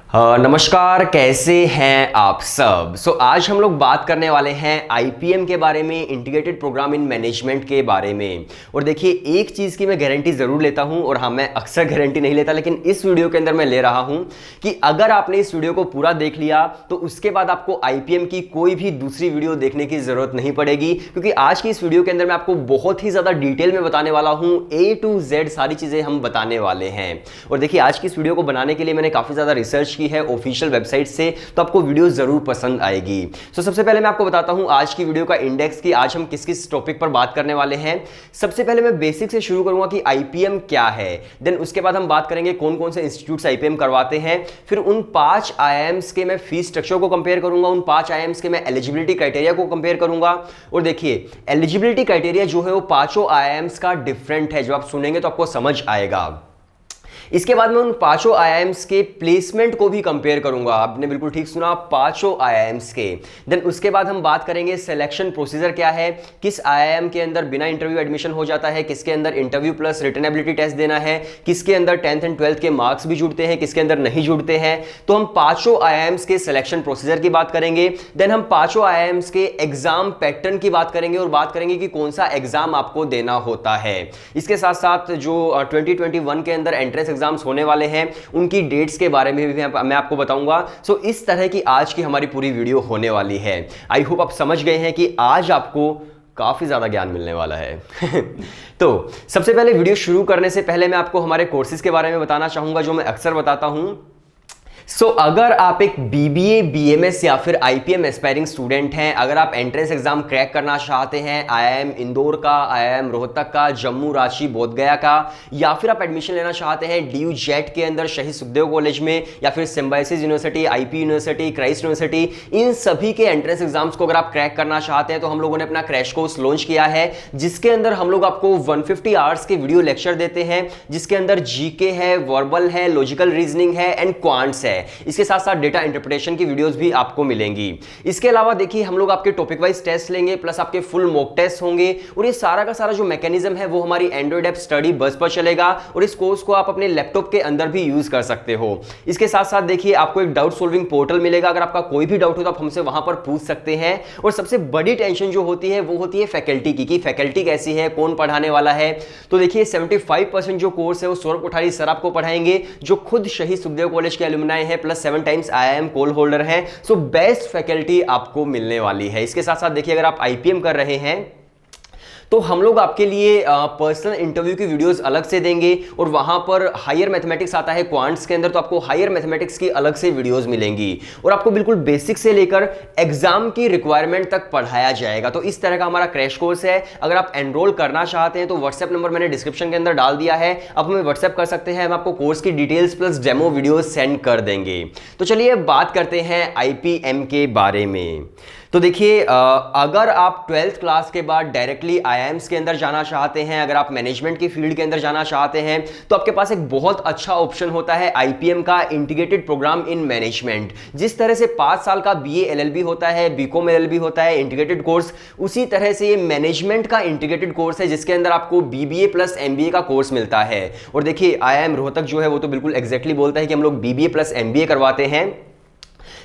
नमस्कार, कैसे हैं आप सब। आज हम लोग बात करने वाले हैं आईपीएम के बारे में, इंटीग्रेटेड प्रोग्राम इन मैनेजमेंट के बारे में। और देखिए, एक चीज़ की मैं गारंटी ज़रूर लेता हूं, और हाँ, मैं अक्सर गारंटी नहीं लेता, लेकिन इस वीडियो के अंदर मैं ले रहा हूं कि अगर आपने इस वीडियो को पूरा देख लिया तो उसके बाद आपको आईपीएम की कोई भी दूसरी वीडियो देखने की ज़रूरत नहीं पड़ेगी, क्योंकि आज की इस वीडियो के अंदर मैं आपको बहुत ही ज़्यादा डिटेल में बताने वाला हूँ। A to Z सारी चीज़ें हम बताने वाले हैं। और देखिए, आज की इस वीडियो को बनाने के लिए मैंने काफ़ी ज़्यादा रिसर्च की है ऑफिशियल वेबसाइट से, तो आपको वीडियो जरूर पसंद आएगी। सबसे पहले मैं आपको बताता हूं आज की वीडियो का इंडेक्स कि आज हम किस किस टॉपिक पर बात करने वाले हैं। सबसे पहले मैं बेसिक से शुरू करूंगा कि आईपीएम क्या है, देन उसके बाद हम बात करेंगे कौन कौन से इंस्टीट्यूट्स आईपीएम करवाते हैं। फिर उन 5 आईआईएम्स के मैं फीस स्ट्रक्चर को कंपेयर करूंगा, उन 5 आईआईएम्स के मैं एलिजिबिलिटी क्राइटेरिया को कंपेयर करूंगा। और देखिए, एलिजिबिलिटी क्राइटेरिया जो है वो 5 आईआईएम्स का डिफरेंट है, जो आप सुनेंगे तो आपको समझ आएगा। इसके बाद मैं उन 5 आईआईएम्स के प्लेसमेंट को भी कंपेयर करूंगा। आपने बिल्कुल ठीक सुना, 5 आईआईएम्स के। देन उसके बाद हम बात करेंगे सिलेक्शन प्रोसीजर क्या है, किस आईआईएम के अंदर बिना इंटरव्यू एडमिशन हो जाता है, किसके अंदर interview plus written ability test देना है, किसके अंदर 10th एंड 12th के मार्क्स भी जुड़ते हैं, किसके अंदर नहीं जुड़ते हैं। तो हम 5 आईआईएम्स के सिलेक्शन प्रोसीजर की बात करेंगे। देन हम 5 आईआईएम्स के एग्जाम पैटर्न की बात करेंगे और बात करेंगे कि कौन सा एग्जाम आपको देना होता है। इसके साथ साथ जो 2021 के अंदर एंट्रेंस एग्जाम्स होने वाले हैं उनकी डेट्स के बारे में भी मैं आपको बताऊंगा। इस तरह की आज की हमारी पूरी वीडियो होने वाली है। आई होप आप समझ गए हैं कि आज आपको काफी ज्यादा ज्ञान मिलने वाला है। तो सबसे पहले वीडियो शुरू करने से पहले मैं आपको हमारे कोर्सेज के बारे में बताना चाहूंगा, जो मैं अक्सर बताता हूं। अगर आप एक बीबीए, बीएमएस या फिर आईपीएम एस्पायरिंग स्टूडेंट हैं, अगर आप एंट्रेंस एग्जाम क्रैक करना चाहते हैं आईआईएम इंदौर का, आईआईएम रोहतक का, जम्मू, रांची, बोधगया का, या फिर आप एडमिशन लेना चाहते हैं डीयू जेट के अंदर शहीद सुखदेव कॉलेज में, या फिर Symbiosis university, IP university, Christ university, इन सभी के एंट्रेंस एग्जाम्स को अगर आप क्रैक करना चाहते हैं तो हम लोगों ने अपना क्रैश कोर्स लॉन्च किया है, जिसके अंदर हम लोग आपको 150 आवर्स के वीडियो लेक्चर देते हैं, जिसके अंदर जीके है, वर्बल है, लॉजिकल रीजनिंग है एंड क्वांट्स है। इसके साथ साथ डेटा इंटरप्रिटेशन की वीडियोस भी आपको मिलेंगी। इसके अलावा देखिए, हम लोग आपके टॉपिक वाइज टेस्ट लेंगे, प्लस आपके फुल मॉक टेस्ट होंगे, और ये सारा का सारा जो मैकेनिज्म है वो हमारी एंड्रॉइड ऐप स्टडी बस पर चलेगा, और इस कोर्स को आप अपने लैपटॉप के अंदर भी यूज कर सकते हो। इसके साथ साथ देखिए, आपको एक डाउट सॉल्विंग पोर्टल मिलेगा। अगर आपका कोई भी डाउट हो तो आप हमसे वहां पर पूछ सकते हैं। और सबसे बड़ी टेंशन जो होती है वो होती है फैकल्टी की, कि फैकल्टी कैसी है, कौन पढ़ाने वाला है। तो देखिए, 75% जो कोर्स है वो सौरभ कोठारी सर आपको पढ़ाएंगे, जो खुद शहीद सुखदेव कॉलेज के एलुमनाई है, plus 7 times IIM call holder है। बेस्ट फैकल्टी आपको मिलने वाली है। इसके साथ साथ देखिए, अगर आप आईपीएम कर रहे हैं तो हम लोग आपके लिए पर्सनल इंटरव्यू की वीडियोस अलग से देंगे, और वहां पर हायर मैथमेटिक्स आता है क्वांट्स के अंदर, तो आपको हायर मैथमेटिक्स की अलग से वीडियोस मिलेंगी, और आपको बिल्कुल बेसिक से लेकर एग्जाम की रिक्वायरमेंट तक पढ़ाया जाएगा। तो इस तरह का हमारा क्रैश कोर्स है। अगर आप एनरोल करना चाहते हैं तो व्हाट्सएप नंबर मैंने डिस्क्रिप्शन के अंदर डाल दिया है, आप हमें व्हाट्सएप कर सकते हैं। हम आपको कोर्स की details plus demo video send कर देंगे। तो चलिए बात करते हैं आईपीएम के बारे में। तो देखिए, अगर आप 12th क्लास के बाद डायरेक्टली आईआईएम्स के अंदर जाना चाहते हैं, अगर आप मैनेजमेंट की फील्ड के अंदर जाना चाहते हैं, तो आपके पास एक बहुत अच्छा ऑप्शन होता है आईपीएम का, इंटीग्रेटेड प्रोग्राम इन मैनेजमेंट। जिस तरह से 5 साल का बीए एलएलबी होता है, बीकॉम एलएलबी होता है, इंटीग्रेटेड कोर्स, उसी तरह से ये मैनेजमेंट का इंटीग्रेटेड कोर्स है, जिसके अंदर आपको बीबीए प्लस एमबीए का कोर्स मिलता है। और देखिए, आईआईएम रोहतक जो है वो तो बिल्कुल एग्जैक्टली बोलता है कि हम लोग बीबीए प्लस एमबीए करवाते हैं,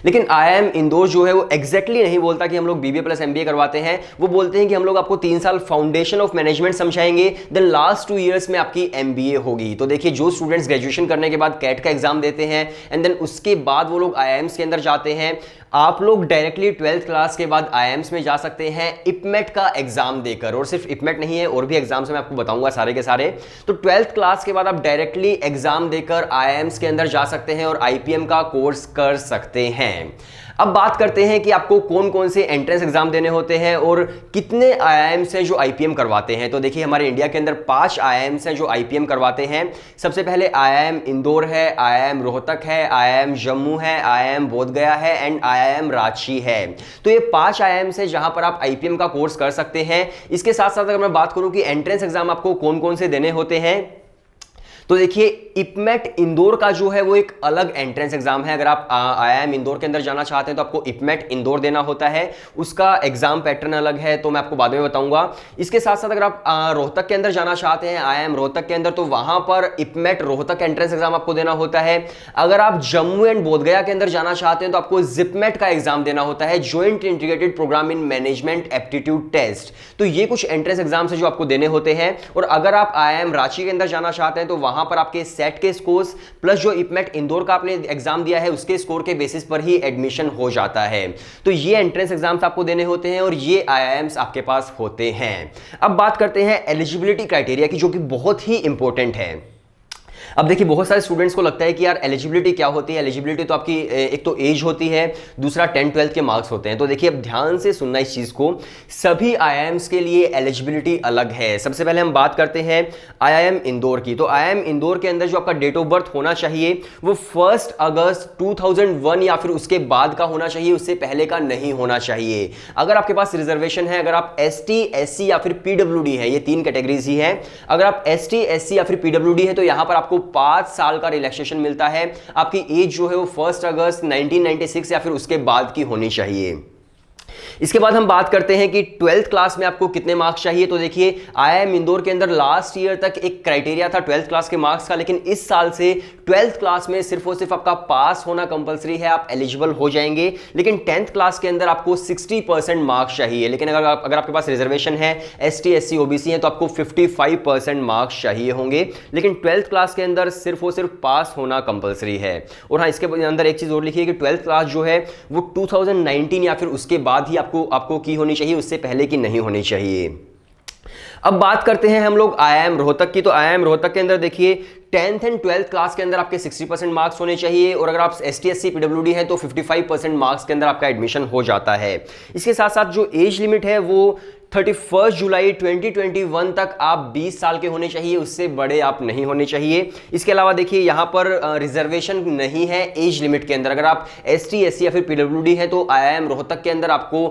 लेकिन आईआईएम इंदौर जो है वो एग्जैक्टली नहीं बोलता कि हम लोग बीबीए प्लस एमबीए करवाते हैं। वो बोलते हैं कि हम लोग आपको 3 साल फाउंडेशन ऑफ मैनेजमेंट समझाएंगे, देन लास्ट 2 इयर्स में आपकी एमबीए होगी। तो देखिए, जो स्टूडेंट्स ग्रेजुएशन करने के बाद कैट का एग्जाम देते हैं एंड देन उसके बाद वो लोग आईआईएम्स के अंदर जाते हैं, आप लोग डायरेक्टली 12th क्लास के बाद आईआईएम्स में जा सकते हैं इपमेट का एग्जाम देकर। और सिर्फ इपमेट नहीं है, और भी एग्जाम्स मैं आपको बताऊंगा सारे के सारे। तो 12th क्लास के बाद आप डायरेक्टली एग्जाम देकर आईआईएम्स के अंदर जा सकते हैं और आईपीएम का कोर्स कर सकते हैं। अब बात करते हैं कि आपको कौन कौन से एंट्रेंस एग्जाम देने होते हैं और कितने आईआईएम्स हैं जो आईपीएम करवाते हैं। तो देखिए, हमारे इंडिया के अंदर 5 आईआईएम्स हैं जो आईपीएम करवाते हैं। सबसे पहले आईआईएम इंदौर है, आईआईएम रोहतक है, आईआईएम जम्मू है, आईआईएम बोधगया है एंड आईआईएम रांची है। तो ये 5 आईआईएम्स हैं जहां पर आप आईपीएम का कोर्स कर सकते हैं। इसके साथ साथ अगर मैं बात करूं कि एंट्रेंस एग्जाम आपको कौन कौन से देने होते हैं, तो देखिए इपमेट इंदौर का जो है वो एक अलग एंट्रेंस एग्जाम है। अगर आप आईआईएम इंदौर के अंदर जाना चाहते हैं तो आपको इपमेट इंदौर देना होता है, उसका एग्जाम पैटर्न अलग है, तो मैं आपको बाद में बताऊंगा। इसके साथ साथ अगर आप रोहतक के अंदर जाना चाहते हैं, आईआईएम रोहतक के अंदर, तो वहां पर इपमेट रोहतक एंट्रेंस एग्जाम आपको देना होता है। अगर आप जम्मू एंड बोधगया के अंदर जाना चाहते हैं तो आपको जिपमेट का एग्जाम देना होता है, joint integrated programme in management aptitude test. तो ये कुछ एंट्रेंस एग्जाम्स है जो आपको देने होते हैं। और अगर आप आईआईएम रांची के अंदर जाना चाहते हैं तो वहां पर आपके सेट के स्कोर्स प्लस जो इपमेट इंदौर का आपने एग्जाम दिया है उसके स्कोर के बेसिस पर ही एडमिशन हो जाता है। तो ये एंट्रेंस एग्जाम्स आपको देने होते हैं और ये आईआईएम्स आपके पास होते हैं। अब बात करते हैं एलिजिबिलिटी क्राइटेरिया की, जो कि बहुत ही इंपॉर्टेंट है। अब देखिए बहुत सारे स्टूडेंट्स को लगता है कि यार एलिजिबिलिटी क्या होती है। एलिजिबिलिटी तो आपकी एक तो एज होती है, दूसरा 10th-12th के मार्क्स होते हैं। तो देखिए अब ध्यान से सुनना इस चीज को, सभी आईआईएम्स के लिए एलिजिबिलिटी अलग है। सबसे पहले हम बात करते हैं आईआईएम इंदौर की। तो आईआईएम इंदौर के अंदर जो आपका डेट ऑफ बर्थ होना चाहिए वो 1 अगस्त 2001 या फिर उसके बाद का होना चाहिए, उससे पहले का नहीं होना चाहिए। अगर आपके पास रिजर्वेशन है, अगर आप ST SC या फिर PWD है, ये 3 कैटेगरीज ही है। अगर आप ST SC या फिर PWD है तो यहां पर आपको 5 साल का रिलैक्सेशन मिलता है। आपकी एज जो है वो 1 अगस्त 1996 या फिर उसके बाद की होनी चाहिए। इसके बाद हम बात करते हैं कि 12th क्लास में आपको कितने मार्क्स चाहिए। तो देखिए आईआईएम इंदौर के अंदर लास्ट ईयर तक एक क्राइटेरिया था 12th क्लास के मार्क्स का, लेकिन इस साल से 12th क्लास में सिर्फ और सिर्फ आपका पास होना कंपलसरी है, आप एलिजिबल हो जाएंगे। लेकिन 10th क्लास के अंदर आपको 60% मार्क्स चाहिए। लेकिन अगर आपके पास रिजर्वेशन है, ST SC OBC है, तो आपको 55% मार्क्स चाहिए होंगे। लेकिन 12th क्लास के अंदर सिर्फ और सिर्फ पास होना कंपलसरी है। और हाँ, इसके अंदर एक चीज और लिखिए कि 12th क्लास जो है वो 2019 या फिर उसके बाद ही आपको की होनी चाहिए, उससे पहले की नहीं होनी चाहिए। अब बात करते हैं हम लोग आईआईएम रोहतक की। तो आईआईएम रोहतक के अंदर देखिए 10th एंड 12th क्लास के अंदर आपके 60% मार्क्स होने चाहिए और अगर आप ST SC PWD है तो 55% मार्क्स के अंदर आपका एडमिशन हो जाता है। इसके साथ साथ जो एज लिमिट है वो 31 जुलाई 2021 तक आप 20 साल के होने चाहिए, उससे बड़े आप नहीं होने चाहिए। इसके अलावा देखिए यहाँ पर रिजर्वेशन नहीं है एज लिमिट के अंदर। अगर आप ST SC या फिर PWD है तो आईआईएम रोहतक के अंदर आपको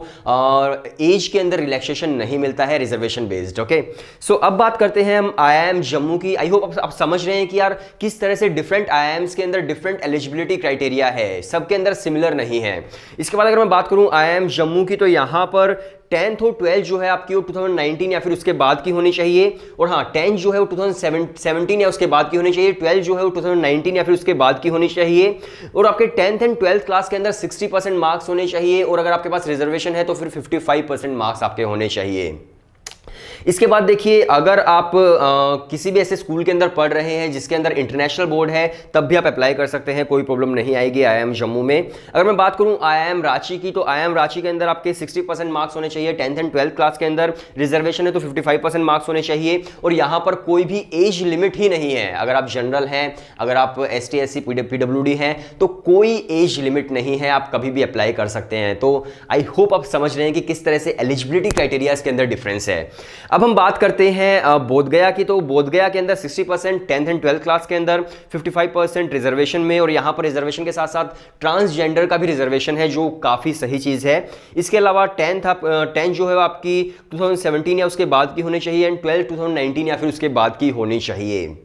एज के अंदर रिलैक्सेशन नहीं मिलता है, रिजर्वेशन बेस्ड। ओके, सो अब बात करते हैं हम आईआईएम जम्मू की। आई होप आप समझ रहे हैं कि यार किस तरह से डिफरेंट आईआईएम्स के अंदर डिफरेंट एलिजिबिलिटी क्राइटेरिया है, सबके अंदर सिमिलर नहीं है। इसके बाद अगर मैं बात करूं आईआईएम जम्मू की, तो यहां पर 10th और 12th जो है आपकी वो 2019 या फिर उसके बाद की होनी चाहिए। और हाँ, 10th जो है वो 2017 या उसके बाद की होनी चाहिए, 12th जो है वो 2019 या फिर उसके बाद की होनी चाहिए। और आपके 10th एंड 12th क्लास के अंदर 60% मार्क्स होने चाहिए और अगर आपके पास रिजर्वेशन है तो फिर 55% मार्क्स आपके होने चाहिए। इसके बाद देखिए अगर आप किसी भी ऐसे स्कूल के अंदर पढ़ रहे हैं जिसके अंदर इंटरनेशनल बोर्ड है तब भी आप अप्लाई कर सकते हैं, कोई प्रॉब्लम नहीं आएगी आईआईएम जम्मू में। अगर मैं बात करूं आईआईएम रांची की, तो आईआईएम रांची के अंदर आपके 60% मार्क्स होने चाहिए 10th एंड 12th क्लास के अंदर। रिजर्वेशन है तो 55% मार्क्स होने चाहिए और यहां पर कोई भी एज लिमिट ही नहीं है। अगर आप जनरल हैं, अगर आप ST SC PWD हैं तो कोई एज लिमिट नहीं है, आप कभी भी अप्लाई कर सकते हैं। तो आई होप आप समझ रहे हैं कि किस तरह से एलिजिबिलिटी क्राइटेरिया के अंदर डिफरेंस है। अब हम बात करते हैं बोधगया की। तो बोधगया के अंदर 60% 10th एंड 12th क्लास के अंदर, 55% रिजर्वेशन में और यहां पर रिजर्वेशन के साथ साथ ट्रांसजेंडर का भी रिजर्वेशन है जो काफी सही चीज है। इसके अलावा 10th जो है आपकी 2017 या उसके बाद की होनी चाहिए एंड 12th 2019 या फिर उसके बाद की होनी चाहिए।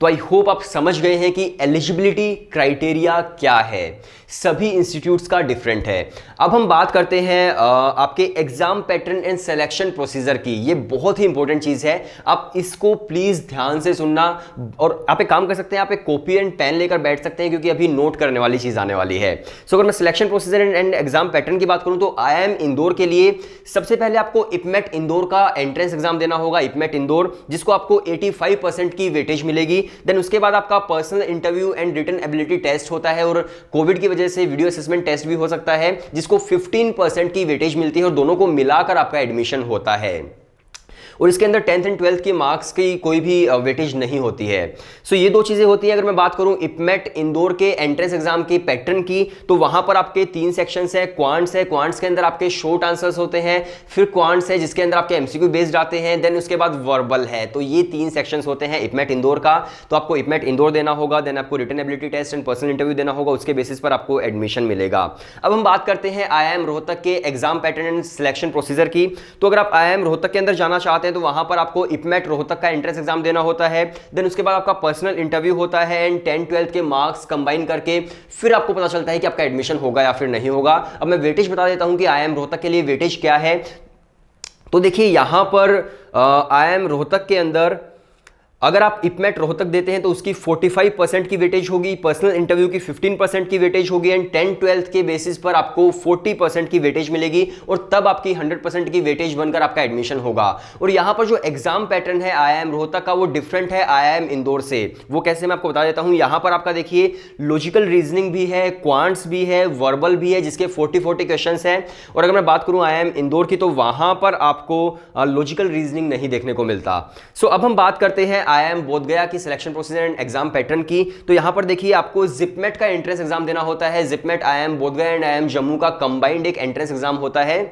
तो आई होप आप समझ गए हैं कि एलिजिबिलिटी क्राइटेरिया क्या है, सभी इंस्टीट्यूट्स का डिफरेंट है। अब हम बात करते हैं आपके exam pattern and selection procedure की। ये बहुत ही इंपॉर्टेंट चीज है, आप इसको प्लीज ध्यान से सुनना और आप एक काम कर सकते हैं, आप एक कॉपी एंड पेन लेकर बैठ सकते हैं क्योंकि अभी नोट करने वाली चीज आने वाली है। सो अगर मैं selection procedure and exam pattern की बात करूं तो आईआईएम इंदौर के लिए सबसे पहले आपको इपमेट इंदौर का एंट्रेंस एग्जाम देना होगा, इपमेट इंदौर, जिसको आपको 85% की वेटेज मिलेगी। देन उसके बाद आपका personal interview and written ability test होता है और कोविड की वजह से वीडियो असेसमेंट टेस्ट भी हो सकता है जिसको 15% की वेटेज मिलती है और दोनों को मिलाकर आपका एडमिशन होता है। और इसके अंदर 10th एंड 12th के मार्क्स की कोई भी वेटेज नहीं होती है। सो ये दो चीजें होती है। अगर मैं बात करूं इपमेट इंदौर के एंट्रेंस एग्जाम के पैटर्न की, तो वहां पर आपके 3 सेक्शंस है। क्वांट्स है, क्वांट्स के अंदर आपके शॉर्ट आंसर्स होते हैं, फिर क्वांट्स है जिसके अंदर आपके एमसीक्यू बेस्ड आते हैं, देन उसके बाद वर्बल है। तो ये 3 सेक्शंस होते हैं इपमेट इंदौर का। तो आपको इपमेट इंदौर देना होगा, देन आपको written ability test and personal interview देना होगा, उसके बेसिस पर आपको एडमिशन मिलेगा। अब हम बात करते हैं आईआईएम रोहतक के exam pattern and selection procedure की। तो अगर आप आईआईएम रोहतक के अंदर जाना चाहते चाहते हैं तो वहां पर आपको इपमेट रोहतक का एंट्रेंस एग्जाम देना होता है। देन उसके बाद आपका पर्सनल इंटरव्यू होता है एंड 10-12 के मार्क्स कंबाइन करके फिर आपको पता चलता है कि आपका एडमिशन होगा या फिर नहीं होगा। अब मैं वेटेज बता देता हूं कि IIM रोहतक के लिए वेटेज क्या है। तो देखिए यहां पर IIM रोहतक के अंदर अगर आप इपमेट रोहतक देते हैं तो उसकी 45% की वेटेज होगी, पर्सनल इंटरव्यू की 15% की वेटेज होगी एंड 10-12 के बेसिस पर आपको 40% की वेटेज मिलेगी और तब आपकी 100% की वेटेज बनकर आपका एडमिशन होगा। और यहां पर जो एग्जाम पैटर्न है IIM रोहतक का वो डिफरेंट है IIM इंदौर से। वो कैसे मैं आपको बता देता हूं। यहां पर आपका देखिए लॉजिकल रीजनिंग भी है, क्वांट्स भी है, वर्बल भी है जिसके 40 क्वेश्चन हैं। और अगर मैं बात करूं IIM इंदौर की तो वहां पर आपको लॉजिकल रीजनिंग नहीं देखने को मिलता। सो अब हम बात करते हैं IIM बोधगया की selection procedure and exam pattern की। तो यहां पर देखिए आपको जिपमेट का एंट्रेंस एग्जाम देना होता है। JIPMAT IIM Bodh Gaya and IIM Jammu का कंबाइंड एक एंट्रेंस एग्जाम होता है।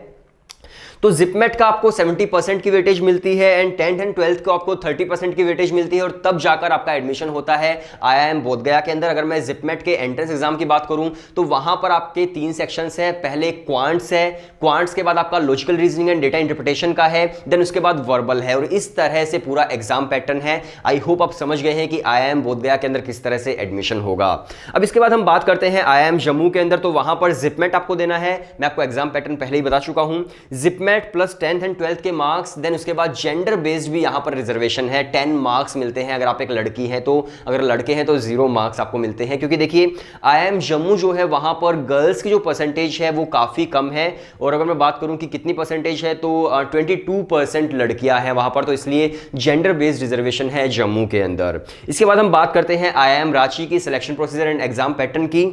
तो जिपमेट का आपको 70% की वेटेज मिलती है एंड 10th एंड 12th को आपको 30% की वेटेज मिलती है और तब जाकर आपका एडमिशन होता है IIM बोधगया के अंदर। अगर मैं जिपमेट के एंट्रेंस एग्जाम की बात करूं तो वहां पर आपके 3 सेक्शंस है। पहले क्वांट्स है, क्वांट्स के बाद आपका logical reasoning and data interpretation का है, देन उसके बाद वर्बल है और इस तरह से पूरा एग्जाम पैटर्न है। आई होप आप समझ गए हैं कि IIM बोधगया के अंदर किस तरह से एडमिशन होगा। अब इसके बाद हम बात करते हैं IIM जम्मू के अंदर। तो वहां पर जिपमेट आपको देना है, मैं आपको एग्जाम पैटर्न पहले ही बता चुका हूं। JIPMAT plus 10th and 12th के मार्क्स, देन उसके बाद जेंडर बेस्ड भी यहां पर रिजर्वेशन है। 10 मार्क्स मिलते हैं अगर आप एक लड़की हैं तो, अगर लड़के हैं तो 0 मार्क्स आपको मिलते हैं। क्योंकि देखिए IIM जम्मू जो है वहां पर गर्ल्स की जो परसेंटेज है वो काफी कम है और अगर मैं बात करूं कि कितनी परसेंटेज है तो 22% लड़कियां हैं वहां पर, तो इसलिए जेंडर बेस्ड रिजर्वेशन है जम्मू के अंदर। इसके बाद हम बात करते हैं IIM रांची की selection procedure and exam pattern की।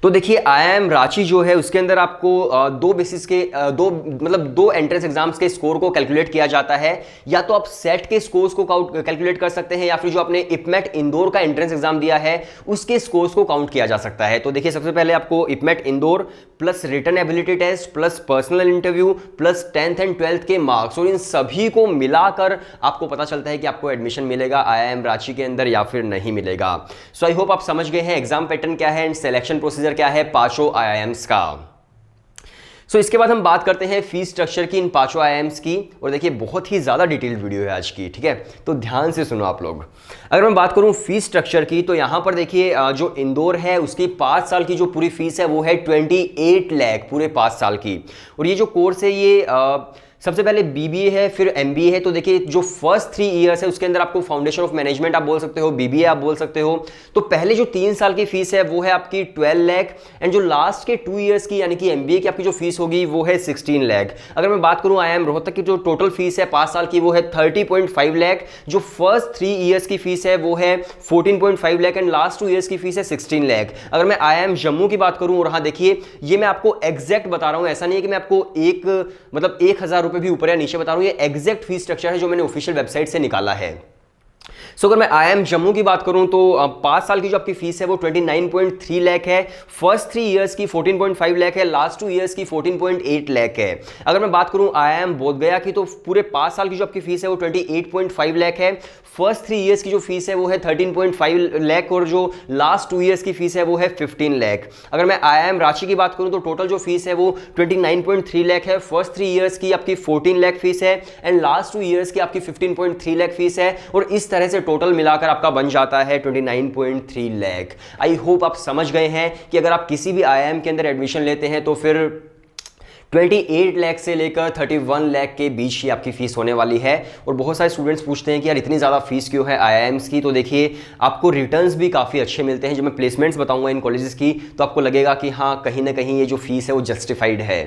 तो देखिए IIM रांची जो है उसके अंदर आपको दो बेसिस के दो एंट्रेंस एग्जाम्स के स्कोर को कैलकुलेट किया जाता है। या तो आप सेट के स्कोर्स को कैलकुलेट कर सकते हैं या फिर जो आपने इपमेट इंदौर का एंट्रेंस एग्जाम दिया है उसके स्कोर्स को काउंट किया जा सकता है। तो देखिए सबसे पहले आपको IPMAT Indore plus written ability test plus personal interview plus 10th and 12th के मार्क्स और इन सभी को मिलाकर आपको पता चलता है कि आपको एडमिशन मिलेगा IIM रांची के अंदर या फिर नहीं मिलेगा। सो आई होप आप समझ गए हैं एग्जाम पैटर्न क्या है एंड सिलेक्शन प्रोसीजर क्या है पांचों IIMs का। सो इसके बाद हम बात करते हैं फीस स्ट्रक्चर की इन पांचों IIMs की। और देखिए बहुत ही ज्यादा डिटेल्ड वीडियो है आज की, ठीक है, तो ध्यान से सुनो आप लोग। अगर मैं बात करूं फीस स्ट्रक्चर की तो यहां पर देखिए जो इंदौर है उसकी 5 साल की जो पूरी फीस है वो है 28 लाख पूरे 5 साल की। और ये जो कोर्स है ये सबसे पहले BBA है फिर MBA है। तो देखिए जो फर्स्ट 3 इयर्स है उसके अंदर आपको फाउंडेशन ऑफ मैनेजमेंट आप बोल सकते हो, BBA आप बोल सकते हो। तो पहले जो 3 साल की फीस है वो है आपकी 12 लाख एंड जो लास्ट के 2 इयर्स की यानी कि MBA की आपकी जो फीस होगी वो है 16 लाख। अगर मैं बात करूं IIM रोहतक की जो टोटल फीस है 5 साल की वो है 30.5 लाख। जो फर्स्ट 3 इयर्स की फीस है वो है 14.5 लाख एंड लास्ट 2 इयर्स की फीस है 16 लाख। अगर मैं IIM जम्मू की बात करूं और हाँ देखिए ये मैं आपको एग्जैक्ट बता रहा हूं, ऐसा नहीं है कि मैं आपको 1,000 रुपए भी ऊपर या नीचे बता रहा हूं, ये एग्जैक्ट फीस स्ट्रक्चर है जो मैंने ऑफिशियल वेबसाइट से निकाला है। सो अगर मैं IIM जम्मू की बात करूं तो 5 साल की जो आपकी फीस है वो 29.3 लाख है, फर्स्ट 3 इयर्स की 14.5 लाख है, लास्ट 2 इयर्स की 14.8 लाख है। अगर मैं बात करूं IIM बोधगया की तो पूरे 5 साल की जो आपकी फीस है वो 28.5 लाख है, फर्स्ट 3 इयर्स की जो फीस है वो है 13.5 लाख और जो लास्ट 2 इयर्स की फीस है वो है 15 लाख। अगर मैं IIM रांची की बात करूं तो टोटल जो फीस है वो 29.3 लाख है, फर्स्ट 3 इयर्स की आपकी 14 लाख फीस है एंड लास्ट 2 इयर्स की आपकी 15.3 लाख फीस है और इस तरह से टोटल मिलाकर आपका बन जाता है 29.3 लाख। आई होप आप समझ गए हैं कि अगर आप किसी भी IIM के अंदर एडमिशन लेते हैं तो फिर 28 लाख से लेकर 31 लाख के बीच ही आपकी फीस होने वाली है। और बहुत सारे स्टूडेंट्स पूछते हैं कि यार इतनी ज़्यादा फीस क्यों है IIMs की। तो देखिए आपको रिटर्न्स भी काफ़ी अच्छे मिलते हैं। जब मैं प्लेसमेंट्स बताऊंगा इन कॉलेजेस की तो आपको लगेगा कि हाँ कहीं ना कहीं ये जो फीस है वो जस्टिफाइड है।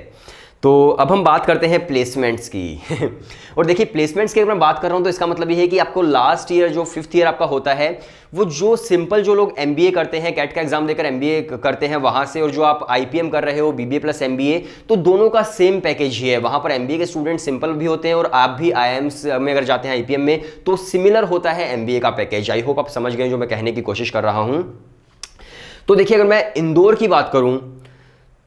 तो अब हम बात करते हैं प्लेसमेंट्स की और देखिए प्लेसमेंट्स की अगर मैं बात कर रहा हूं तो इसका मतलब ये है कि आपको लास्ट ईयर जो 5th ईयर आपका होता है वो जो सिंपल जो लोग MBA करते हैं, कैट का एग्जाम देकर MBA करते हैं वहां से, और जो आप IPM कर रहे हो BBA प्लस MBA, तो दोनों का सेम पैकेज ही है। वहां पर MBA के स्टूडेंट सिंपल भी होते हैं और आप भी IIMs में अगर जाते हैं IPM में तो सिमिलर होता है MBA का पैकेज। आई होप आप समझ गए जो मैं कहने की कोशिश कर रहा हूं। तो देखिए अगर मैं इंदौर की बात करूं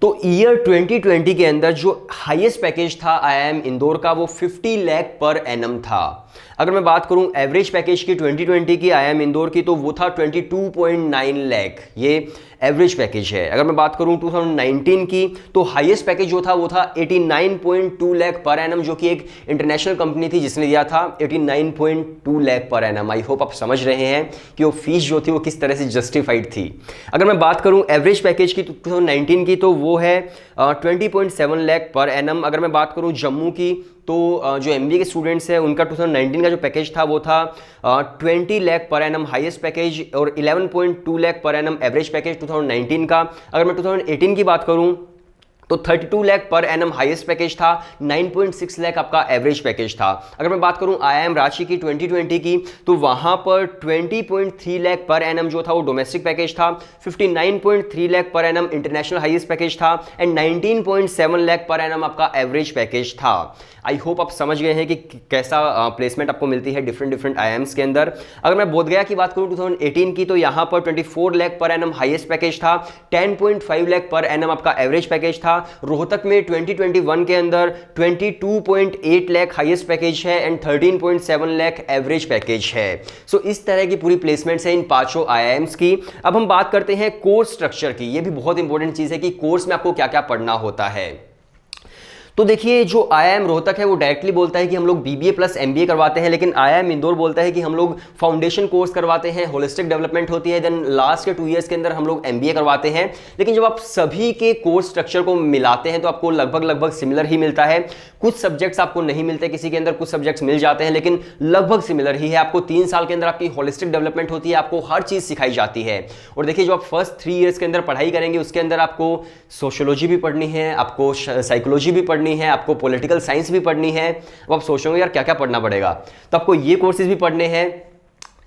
तो ईयर 2020 के अंदर जो हाईएस्ट पैकेज था IIM इंदौर का वो 50 लाख पर एनम था। अगर मैं बात करूं एवरेज पैकेज की 2020 की IIM इंदौर की, तो वो था 22.9 लाख, ये एवरेज पैकेज है। अगर मैं बात करूं 2019 की, तो हाईएस्ट पैकेज जो था वो था 89.2 लाख पर एनम, जो कि एक इंटरनेशनल कंपनी थी जिसने दिया था 89.2 lakh per annum. I hope आप समझ रहे हैं कि वो फीस जो थी वो किस तरह से जस्टिफाइड थी। अगर मैं बात करूं एवरेज पैकेज की 2019 की, तो वो है 20.7 लाख पर एनम। अगर मैं बात करूं जम्मू की, तो जो MBA के स्टूडेंट्स हैं उनका 2019 का जो पैकेज था वो था 20 lakh per annum highest package, और 11.2 lakh per annum average package 2019 का। अगर मैं 2018 की बात करूं, तो 32 lakh per annum highest package था, 9.6 लाख आपका एवरेज पैकेज था। अगर मैं बात करूं IIM रांची की 2020 की, तो वहां पर 20.3 लाख पर एनम जो था वो डोमेस्टिक पैकेज था, 59.3 lakh per annum international highest package था, एंड 19.7 लाख पर एनम आपका एवरेज पैकेज था। आई होप आप समझ गए हैं कि कैसा प्लेसमेंट आपको मिलती है डिफरेंट IIMs के अंदर। अगर मैं बोधगया की बात करूं 2018 की, तो यहां पर 24 lakh per annum highest package था, 10.5 लाख पर एनम आपका एवरेज पैकेज था। रोहतक में 2021 के अंदर 22.8 लाख हाईएस्ट पैकेज है, एंड 13.7 लाख एवरेज पैकेज है। सो इस तरह की पूरी प्लेसमेंट्स है इन पांचों IIMs की। अब हम बात करते हैं कोर्स स्ट्रक्चर की। ये भी बहुत इंपॉर्टेंट चीज है कि कोर्स में आपको क्या क्या पढ़ना होता है। तो देखिए, जो IIM रोहतक है वो डायरेक्टली बोलता है कि हम लोग BBA प्लस MBA करवाते हैं, लेकिन IIM इंदौर बोलता है कि हम लोग फाउंडेशन कोर्स करवाते हैं, होलिस्टिक डेवलपमेंट होती है, देन लास्ट के 2 इयर्स के अंदर हम लोग MBA करवाते हैं। लेकिन जब आप सभी के कोर्स स्ट्रक्चर को मिलाते हैं तो आपको लगभग सिमिलर ही मिलता है। कुछ सब्जेक्ट्स आपको नहीं मिलते किसी के अंदर, कुछ सब्जेक्ट्स मिल जाते हैं, लेकिन लगभग सिमिलर ही है। आपको 3 साल के अंदर आपकी होलिस्टिक डेवलपमेंट होती है, आपको हर चीज़ सिखाई जाती है। और देखिए, जो आप फर्स्ट 3 इयर्स के अंदर पढ़ाई करेंगे उसके अंदर आपको सोशियोलॉजी भी पढ़नी है, आपको साइकोलॉजी भी पढ़नी है, आपको पॉलिटिकल साइंस भी पढ़नी है। अब आप सोचोगे यार क्या क्या पढ़ना पड़ेगा, तो आपको ये कोर्सेज भी पढ़ने हैं।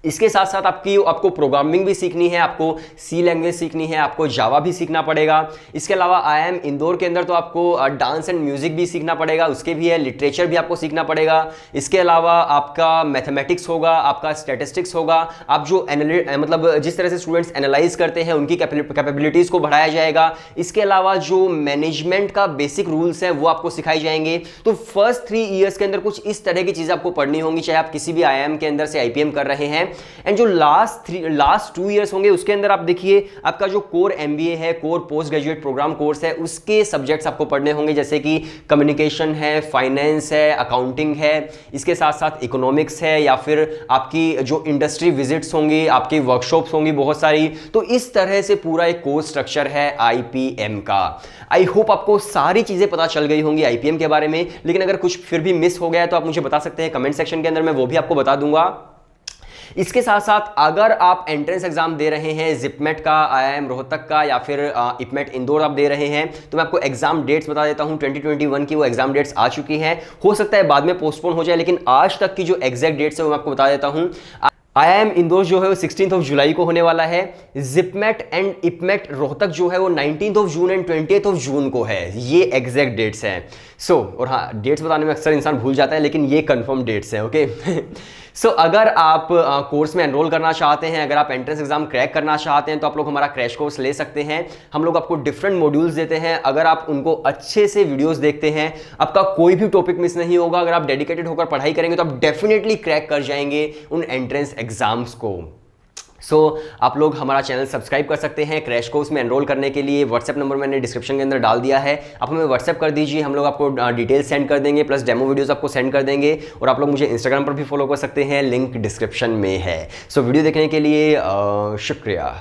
इसके साथ साथ आपको प्रोग्रामिंग भी सीखनी है, आपको C लैंग्वेज सीखनी है, आपको जावा भी सीखना पड़ेगा। इसके अलावा IIM इंदौर के अंदर तो आपको डांस एंड म्यूजिक भी सीखना पड़ेगा, उसके भी है। लिटरेचर भी आपको सीखना पड़ेगा। इसके अलावा आपका मैथमेटिक्स होगा, आपका स्टैटिस्टिक्स होगा। आप जो मतलब जिस तरह से स्टूडेंट्स एनालाइज करते हैं उनकी कैपेबिलिटीज़ को बढ़ाया जाएगा। इसके अलावा जो मैनेजमेंट का बेसिक रूल्स हैं वो आपको सिखाए जाएंगे। तो फर्स्ट 3 ईयर्स के अंदर कुछ इस तरह की चीज़ें आपको पढ़नी होंगी, चाहे आप किसी भी IIM के अंदर से IPM कर रहे हैं। एंड जो लास्ट 2 इयर्स होंगे उसके अंदर आप देखिए, आपका जो कोर MBA है, core post graduate programme course है, उसके सब्जेक्ट्स आपको पढ़ने होंगे, जैसे कि कम्युनिकेशन है, फाइनेंस है, अकाउंटिंग है, इसके साथ साथ इकोनॉमिक्स है, या फिर आपकी जो इंडस्ट्री विजिट्स होंगी, आपकी वर्कशॉप्स होंगी बहुत सारी। तो इस तरह से पूरा एक कोर्स स्ट्रक्चर है IPM का। आई होप आपको सारी चीज़ें पता चल गई होंगी IPM के बारे में, लेकिन अगर कुछ फिर भी मिस हो गया है तो आप मुझे बता सकते हैं कमेंट सेक्शन के अंदर, मैं वो भी आपको बता दूंगा। इसके साथ साथ अगर आप एंट्रेंस एग्जाम दे रहे हैं जिपमेट का, IIM रोहतक का, या फिर इपमेट इंदौर आप दे रहे हैं, तो मैं आपको एग्जाम डेट्स बता देता हूं। 2021 की वो एग्जाम डेट्स आ चुकी हैं, हो सकता है बाद में पोस्टपोन हो जाए, लेकिन आज तक की जो एग्जैक्ट डेट्स है वो मैं आपको बता देता हूं। IIM इंदौर जो है वो 16 जुलाई को होने वाला है। जिपमेट एंड इपमेट रोहतक जो है वो 19 जून एंड 20 जून को है। ये एग्जैक्ट डेट्स हैं। और हाँ, डेट्स बताने में अक्सर इंसान भूल जाता है, लेकिन ये कंफर्म डेट्स हैं। ओके अगर आप कोर्स में एनरोल करना चाहते हैं, अगर आप एंट्रेंस एग्जाम क्रैक करना चाहते हैं, तो आप लोग हमारा क्रैश कोर्स ले सकते हैं। हम लोग आपको डिफरेंट मॉड्यूल्स देते हैं। अगर आप उनको अच्छे से वीडियोस देखते हैं, आपका कोई भी टॉपिक मिस नहीं होगा। अगर आप डेडिकेटेड होकर पढ़ाई करेंगे तो आप डेफिनेटली क्रैक कर जाएंगे उन एंट्रेंस एग्जाम्स को। आप लोग हमारा चैनल सब्सक्राइब कर सकते हैं। क्रैश कोर्स में एनरोल करने के लिए व्हाट्सएप नंबर मैंने डिस्क्रिप्शन के अंदर डाल दिया है, आप हमें व्हाट्सएप कर दीजिए, हम लोग आपको डिटेल्स सेंड कर देंगे, प्लस डेमो वीडियोस आपको सेंड कर देंगे। और आप लोग मुझे इंस्टाग्राम पर भी फॉलो कर सकते हैं, लिंक डिस्क्रिप्शन में है। वीडियो देखने के लिए शुक्रिया।